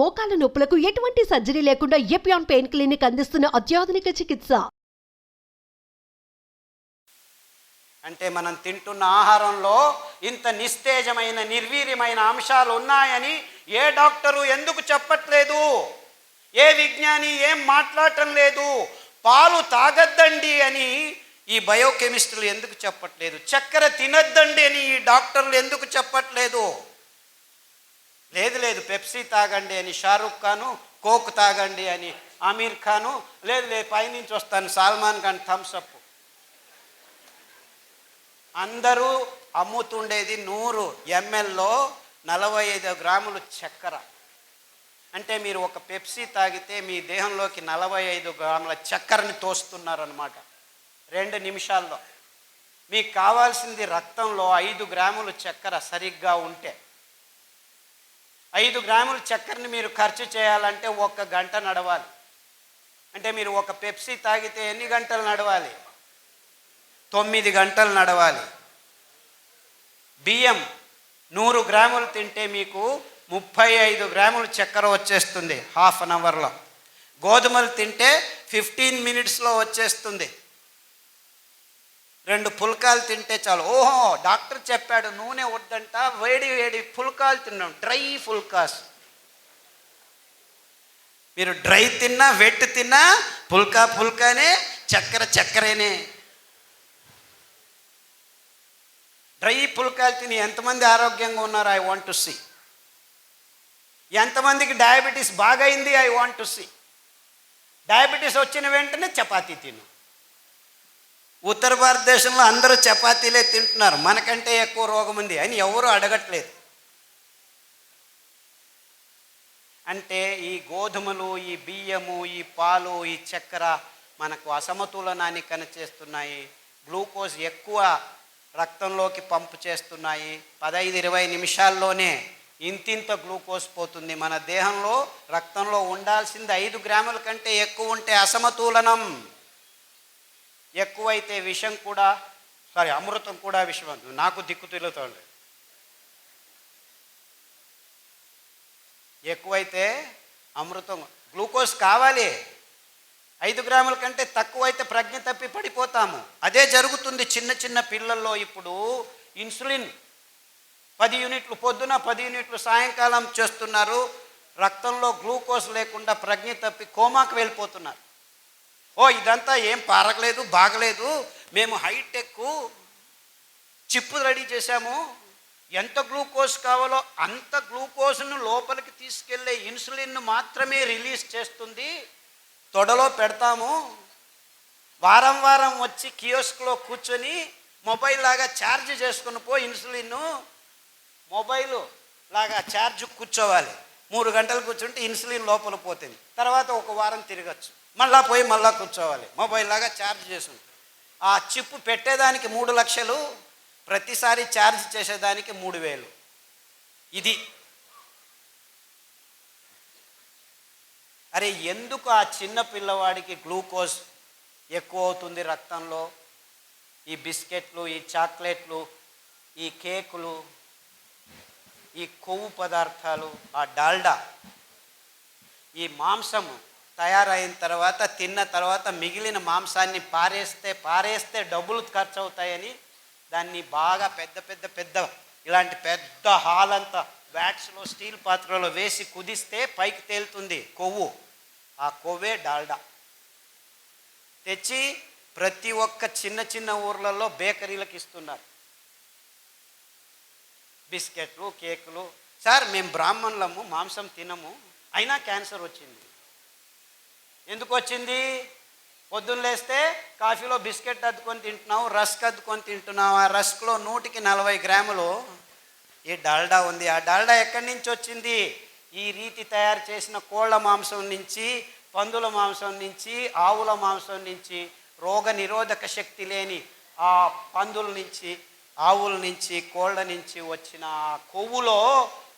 మోకాల నొప్పులకు ఎటువంటి సర్జరీ లేకుండా ఎపియాన్ పెయిన్ క్లినిక్ అందిస్తున్న అత్యాధునిక చికిత్స. అంటే మనం తింటున్న ఆహారంలో ఇంత నిస్తేజమైన నిర్వీర్యమైన అంశాలు ఉన్నాయని ఏ డాక్టరు ఎందుకు చెప్పట్లేదు? ఏ విజ్ఞాని ఏం మాట్లాడటం లేదు? పాలు తాగద్దండి అని ఈ బయోకెమిస్టులు ఎందుకు చెప్పట్లేదు? చక్కెర తినద్దండి అని ఈ డాక్టర్లు ఎందుకు చెప్పట్లేదు? లేదు పెప్సీ తాగండి అని షారూఖ్ ఖాను, కోక్ తాగండి అని ఆమీర్ ఖాను, లేదు పైనుంచి వస్తాను సల్మాన్ ఖాన్ థమ్స్అప్. అందరూ అమ్ముతుండేది 100 mlలో 45 గ్రాములు చక్కెర. అంటే మీరు ఒక పెప్సీ తాగితే మీ దేహంలోకి 45 గ్రాముల చక్కెరని తోస్తున్నారనమాట 2 నిమిషాల్లో. మీకు కావాల్సింది రక్తంలో 5 గ్రాములు చక్కెర సరిగ్గా ఉంటే. 5 గ్రాముల చక్కెరని మీరు ఖర్చు చేయాలంటే 1 గంట నడవాలి. అంటే మీరు ఒక పెప్సీ తాగితే ఎన్ని గంటలు నడవాలి? 9 గంటలు నడవాలి. బియ్యం 100 గ్రాములు తింటే మీకు 35 గ్రాములు చక్కెర వచ్చేస్తుంది హాఫ్ అన్ అవర్లో. గోధుమలు తింటే 15 మినిట్స్లో వచ్చేస్తుంది. 2 పుల్కాలు తింటే చాలు. ఓహో, డాక్టర్ చెప్పాడు నూనె వద్దంట, వేడి పుల్కాలు తిన్నాం, డ్రై పుల్కాస్. మీరు డ్రై తిన్నా వెట్ తిన్నా పుల్కానే, చక్కెరేనే. డ్రై పుల్కాలు తిని ఎంతమంది ఆరోగ్యంగా ఉన్నారు? I want to see. ఎంతమందికి డయాబెటీస్ బాగైంది? I want to see. Diabetes వచ్చిన వెంటనే చపాతీ తిను. ఉత్తర భారతదేశంలో అందరూ చపాతీలే తింటున్నారు, మనకంటే ఎక్కువ రోగం ఉంది అని ఎవరూ అడగట్లేదు. అంటే ఈ గోధుమలు, ఈ బియ్యము, ఈ పాలు, ఈ చక్కెర మనకు అసమతులనాన్ని కనిచేస్తున్నాయి. గ్లూకోజ్ ఎక్కువ రక్తంలోకి పంపు చేస్తున్నాయి. 15-20 నిమిషాల్లోనే ఇంతింత గ్లూకోజ్ పోతుంది. మన దేహంలో రక్తంలో ఉండాల్సింది 5 గ్రాముల కంటే ఎక్కువ ఉంటే అసమతులనం. ఎక్కువైతే విషం కూడా, అమృతం కూడా విషం. నాకు దిక్కు తెలుతోంది. ఎక్కువైతే అమృతం, గ్లూకోజ్ కావాలి. 5 గ్రాముల కంటే తక్కువైతే ప్రజ్ఞ తప్పి పడిపోతాము. అదే జరుగుతుంది చిన్న పిల్లల్లో. ఇప్పుడు ఇన్సులిన్ 10 యూనిట్లు పొద్దున, 10 యూనిట్లు సాయంకాలం చేస్తున్నారు. రక్తంలో గ్లూకోజ్ లేకుండా ప్రజ్ఞ తప్పి కోమాకు వెళ్ళిపోతున్నారు. ఇదంతా ఏం పారగలేదు, బాగలేదు, మేము హైటెక్ చిప్పు రెడీ చేశాము, ఎంత గ్లూకోజ్ కావాలో అంత గ్లూకోజ్ను లోపలికి తీసుకెళ్లే ఇన్సులిన్ను మాత్రమే రిలీజ్ చేస్తుంది, తొడలో పెడతాము, వారం వచ్చి కియోస్క్లో కూర్చొని మొబైల్ లాగా ఛార్జ్ చేసుకుని ఇన్సులిన్ మొబైల్ లాగా ఛార్జ్ కూర్చోవాలి. 3 గంటలు కూర్చుంటే ఇన్సులిన్ లోపల పోతుంది. తర్వాత 1 వారం తిరగచ్చు, మళ్ళా కూర్చోవాలి, మొబైల్ లాగా ఛార్జ్ చేస్తుంది. ఆ చిప్పు పెట్టేదానికి 3 లక్షలు, ప్రతిసారి ఛార్జ్ చేసేదానికి 3,000. ఇది అరే ఎందుకు ఆ చిన్న పిల్లవాడికి గ్లూకోజ్ ఎక్కువ అవుతుంది రక్తంలో? ఈ బిస్కెట్లు, ఈ చాక్లెట్లు, ఈ కేకులు, ఈ కొవ్వు పదార్థాలు, ఆ డాల్డా, ఈ మాంసము తయారైన తర్వాత తిన్న తర్వాత మిగిలిన మాంసాన్ని పారేస్తే డబ్బులు ఖర్చు అవుతాయని దాన్ని బాగా పెద్ద ఇలాంటి పెద్ద హాల్ అంతా వ్యాట్స్లో, స్టీల్ పాత్రలో వేసి కుదిస్తే పైకి తేలుతుంది కొవ్వు. ఆ కొవ్వే డాల్డా. తెచ్చి ప్రతి ఒక్క చిన్న ఊర్లలో బేకరీలకు ఇస్తున్నారు. బిస్కెట్లు, కేకులు. సార్ మేము బ్రాహ్మణులము, మాంసం తినము, అయినా క్యాన్సర్ వచ్చింది. ఎందుకు వచ్చింది? పొద్దున్న లేస్తే కాఫీలో బిస్కెట్ అద్దుకొని తింటున్నావు, రస్క్ అద్దుకొని తింటున్నావు. ఆ రస్క్లో 100కి 40 గ్రాములు ఈ డాల్డా ఉంది. ఆ డాల్డా ఎక్కడి నుంచి వచ్చింది? ఈ రీతి తయారు చేసిన కోళ్ళ మాంసం నుంచి, పందుల మాంసం నుంచి, ఆవుల మాంసం నుంచి, రోగ నిరోధక శక్తి లేని ఆ పందుల నుంచి, ఆవుల నుంచి, కోళ్ళ నుంచి వచ్చిన కొవ్వులో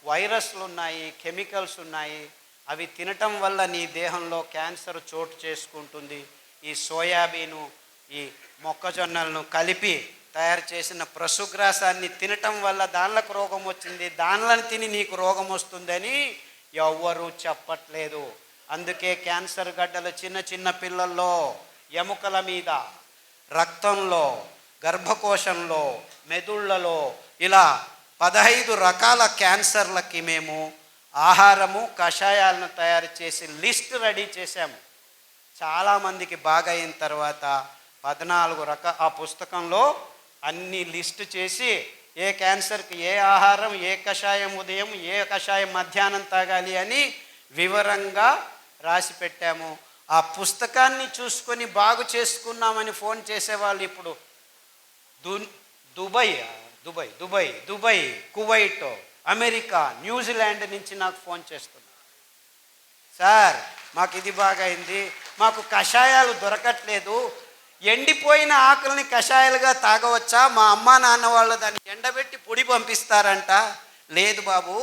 వైరస్లు ఉన్నాయి, కెమికల్స్ ఉన్నాయి. అవి తినటం వల్ల నీ దేహంలో క్యాన్సర్ చోటు చేసుకుంటుంది. ఈ సోయాబీను, ఈ మొక్కజొన్నలను కలిపి తయారు చేసిన పశుగ్రాసాన్ని తినటం వల్ల దానిలకు రోగం వచ్చింది, దానిలను తిని నీకు రోగం వస్తుందని ఎవ్వరూ చెప్పట్లేదు. అందుకే క్యాన్సర్ గడ్డలు చిన్న చిన్న పిల్లల్లో, ఎముకల మీద, రక్తంలో, గర్భకోశంలో, మెదుళ్లలో ఇలా 15 రకాల క్యాన్సర్లకి మేము ఆహారము, కషాయాలను తయారు చేసి లిస్ట్ రెడీ చేశాము. చాలామందికి బాగా అయిన తర్వాత 14 ఆ పుస్తకంలో అన్ని లిస్ట్ చేసి ఏ క్యాన్సర్కి ఏ ఆహారం, ఏ కషాయం ఉదయం, ఏ కషాయం మధ్యాహ్నం తాగాలి అని వివరంగా రాసి పెట్టాము. ఆ పుస్తకాన్ని చూసుకొని బాగు చేసుకున్నామని ఫోన్ చేసేవాళ్ళు ఇప్పుడు దుబాయ్, కువైట్, అమెరికా, న్యూజిలాండ్ నుంచి నాకు ఫోన్ చేస్తున్నారు. సార్ మాకు ఇది బాగా అయింది, మాకు కషాయాలు దొరకట్లేదు, ఎండిపోయిన ఆకుల్ని కషాయాలుగా తాగవచ్చా? మా అమ్మా నాన్న వాళ్ళు దాన్ని ఎండబెట్టి పొడి పంపిస్తారంట. లేదు బాబు,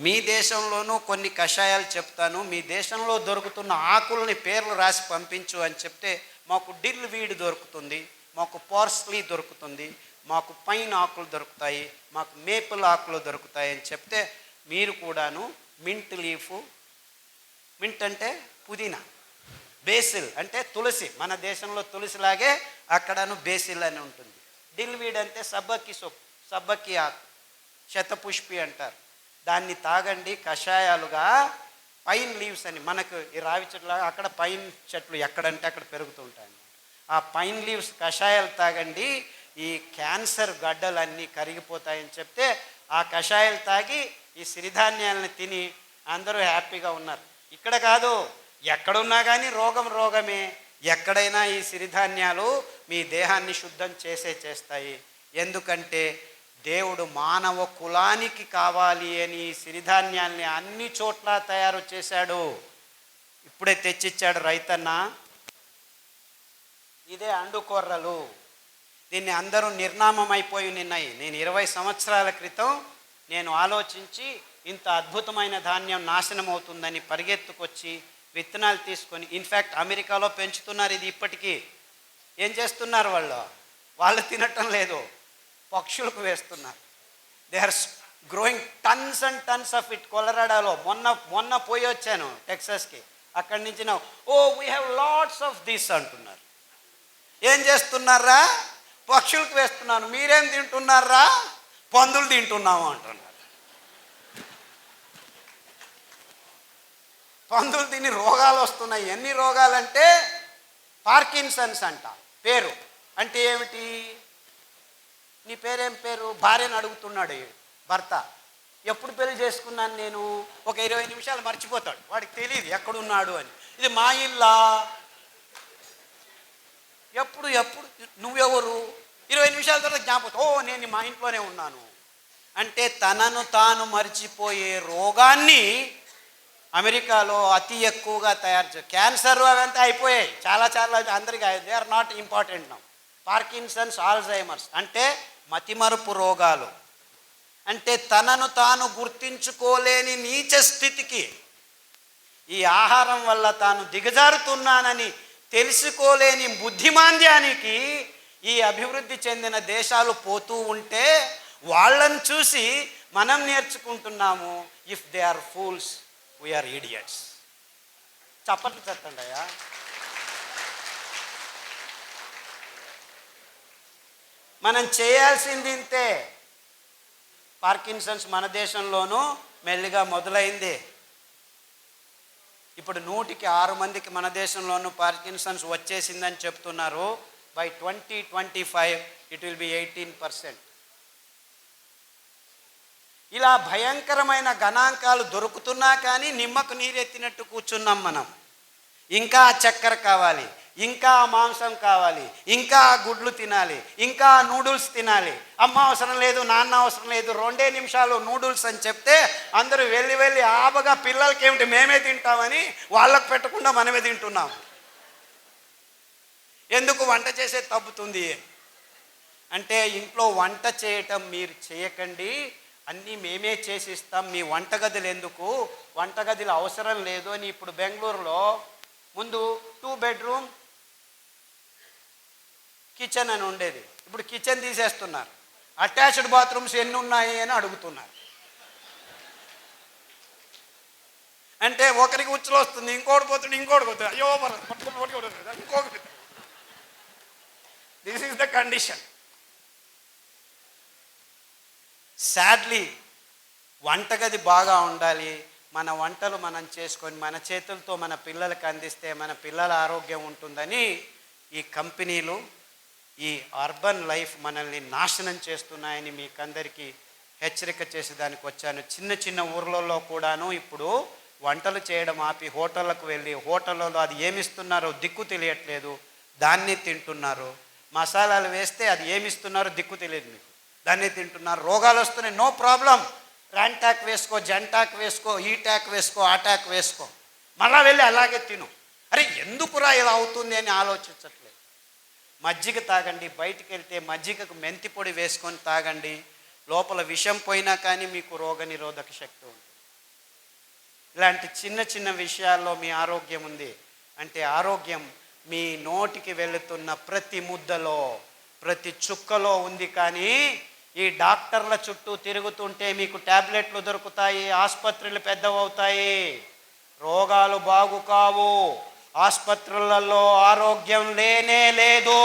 మీ దేశంలోనూ కొన్ని కషాయాలు చెప్తాను, మీ దేశంలో దొరుకుతున్న ఆకుల్ని పేర్లు రాసి పంపించు అని చెప్తే మాకు డిల్ వీడ్ దొరుకుతుంది, మాకు పార్స్లీ దొరుకుతుంది, మాకు పైన్ ఆకులు దొరుకుతాయి, మాకు మేపుల్ ఆకులు దొరుకుతాయి అని చెప్తే మీరు కూడాను మింట్ లీఫ్, మింట్ అంటే పుదీనా, బేసిల్ అంటే తులసి, మన దేశంలో తులసిలాగే అక్కడను బేసిల్ అని ఉంటుంది. డిల్వీడ్ అంటే సబ్బకి ఆకు, శతపుష్పి అంటారు. దాన్ని తాగండి కషాయాలుగా. పైన్ లీవ్స్ అని మనకు ఈ రావి చెట్లు, అక్కడ పైన్ చెట్లు ఎక్కడంటే అక్కడ పెరుగుతుంటాయి. ఆ పైన్ లీవ్స్ కషాయాలు తాగండి, ఈ క్యాన్సర్ గడ్డలన్నీ కరిగిపోతాయని చెప్తే ఆ కషాయాలు తాగి ఈ సిరిధాన్యాలను తిని అందరూ హ్యాపీగా ఉన్నారు. ఇక్కడ కాదు, ఎక్కడున్నా కానీ రోగమే. ఎక్కడైనా ఈ సిరిధాన్యాలు మీ దేహాన్ని శుద్ధం చేస్తాయి. ఎందుకంటే దేవుడు మానవ కులానికి కావాలి అని ఈ సిరిధాన్యాల్ని అన్ని చోట్ల తయారు చేశాడు. ఇప్పుడే తెచ్చిచ్చాడు రైతన్న. ఇదే అండుకొర్రలు. దీన్ని అందరూ నిర్నామం అయిపోయి ఉన్నాయి. నేను 20 సంవత్సరాల క్రితం నేను ఆలోచించి ఇంత అద్భుతమైన ధాన్యం నాశనం అవుతుందని పరిగెత్తుకొచ్చి విత్తనాలు తీసుకొని, ఇన్ఫ్యాక్ట్ అమెరికాలో పెంచుతున్నారు ఇది ఇప్పటికీ. ఏం చేస్తున్నారు వాళ్ళు తినటం లేదు, పక్షులకు వేస్తున్నారు. They are growing tons and tons of it. కొలరాడాలో మొన్న పోయి వచ్చాను టెక్సాస్కి. అక్కడి నుంచి we have lots of this అంటున్నారు. ఏం చేస్తున్నారా? పక్షులకు వేస్తున్నాను. మీరేం తింటున్నారా? పందులు తింటున్నాము అంటున్నారు. పందులు తిని రోగాలు వస్తున్నాయి. ఎన్ని రోగాలంటే పార్కిన్సన్స్ అంట పేరు. అంటే ఏమిటి? నీ పేరేం పేరు? భార్యను అడుగుతున్నాడు భర్త. ఎప్పుడు పెళ్లి చేసుకున్నాను నేను? ఒక 20 నిమిషాలు మర్చిపోతాడు, వాడికి తెలియదు ఎక్కడున్నాడు అని. ఇది మా ఇల్లా? ఎప్పుడు నువ్వెవరు? 20 నిమిషాల తర్వాత జ్ఞాపకం, నేను మా ఇంట్లోనే ఉన్నాను అంటే తనను తాను మర్చిపోయే రోగాన్ని అమెరికాలో అతి ఎక్కువగా తయారు చేస్తారు. క్యాన్సర్ అవంతా అయిపోయాయి, చాలా అందరికీ. They are not important now. Parkinson's, Alzheimer's అంటే మతిమరుపు రోగాలు. అంటే తనను తాను గుర్తించుకోలేని నీచ స్థితికి, ఈ ఆహారం వల్ల తాను దిగజారుతున్నానని తెలుసుకోలేని బుద్ధిమాంద్యానికి ఈ అభివృద్ధి చెందిన దేశాలు పోతూ ఉంటే వాళ్ళని చూసి మనం నేర్చుకుంటున్నాము. If they are fools, we are idiots. చప్పట్లు చెప్పండి అయ్యా. మనం చేయాల్సింది ఇంతే. పార్కిన్సన్స్ మన దేశంలోనూ మెల్లిగా మొదలైంది. ఇప్పుడు 100కి 6 మందికి మన దేశంలోనూ పార్కిన్సన్స్ వచ్చేసిందని చెప్తున్నారు. By 2025 it will be 18%. ఇలా భయంకరమైన గణాంకాలు దొరుకుతున్నా కానీ నిమ్మకు నీరెత్తినట్టు కూర్చున్నాం మనం. ఇంకా చక్కెర కావాలి, ఇంకా మాంసం కావాలి, ఇంకా గుడ్లు తినాలి, ఇంకా నూడిల్స్ తినాలి. అమ్మ అవసరం లేదు, నాన్న అవసరం లేదు, 2 నిమిషాలు నూడిల్స్ అని చెప్తే అందరూ వెళ్ళి ఆబగా పిల్లలకి ఏమిటి మేమే తింటామని వాళ్ళకు పెట్టకుండా మనమే తింటున్నాం. ఎందుకు? వంట చేసే తప్పుతుంది అంటే ఇంట్లో వంట చేయటం మీరు చేయకండి, అన్నీ మేమే చేసిస్తాం, మీ వంటగదులు ఎందుకు, వంటగదులు అవసరం లేదు అని. ఇప్పుడు బెంగళూరులో ముందు 2 బెడ్రూమ్ కిచెన్ అని ఉండేది, ఇప్పుడు కిచెన్ తీసేస్తున్నారు. అటాచ్డ్ బాత్రూమ్స్ ఎన్ని ఉన్నాయి అని అడుగుతున్నారు. అంటే ఒకరికి ఉచ్చులు వస్తుంది, ఇంకోటి పోతుంది, ఇంకోటి పోతుంది, అయ్యో ఇంకొకటి. This is the condition. Sadly వంటగది బాగా ఉండాలి. మన వంటలు మనం చేసుకొని మన చేతులతో మన పిల్లలకు అందిస్తే మన పిల్లల ఆరోగ్యం ఉంటుందని ఈ కంపెనీలు, ఈ అర్బన్ లైఫ్ మనల్ని నాశనం చేస్తున్నాయని మీకందరికీ హెచ్చరిక చేసేదానికి వచ్చాను. చిన్న చిన్న ఊర్లలో కూడాను ఇప్పుడు వంటలు చేయడం ఆపి హోటళ్ళకు వెళ్ళి హోటళ్ళలో అది ఏమిస్తున్నారో దిక్కు తెలియట్లేదు, దాన్ని తింటున్నారు. మసాలాలు వేస్తే అది ఏమిస్తున్నారో దిక్కు తెలియదు మీకు, దాన్ని తింటున్నారు. రోగాలు వస్తున్నాయి, నో ప్రాబ్లం, ర్యాంటాక్ వేసుకో, జంటాక్ వేసుకో, ఈ ట్యాక్ వేసుకో, ఆ ట్యాక్ వేసుకో, మళ్ళా వెళ్ళి అలాగే తిను. అరే ఎందుకురా ఇలా అవుతుంది అని ఆలోచించట్లేదు. మజ్జిగ తాగండి, బయటికి వెళ్తే మజ్జిగకు మెంతి పొడి వేసుకొని తాగండి, లోపల విషం పోయినా కానీ మీకు రోగనిరోధక శక్తి ఉంటుంది. ఇలాంటి చిన్న చిన్న విషయాల్లో మీ ఆరోగ్యం ఉంది అంటే ఆరోగ్యం మీ నోటికి వెళుతున్న ప్రతి ముద్దలో ప్రతి చుక్కలో ఉంది. కానీ ఈ డాక్టర్ల చుట్టూ తిరుగుతుంటే మీకు ట్యాబ్లెట్లు దొరుకుతాయి, ఆసుపత్రులు పెద్దవవుతాయి, రోగాలు బాగు కావు, ఆసుపత్రులలో ఆరోగ్యం లేనే లేదు.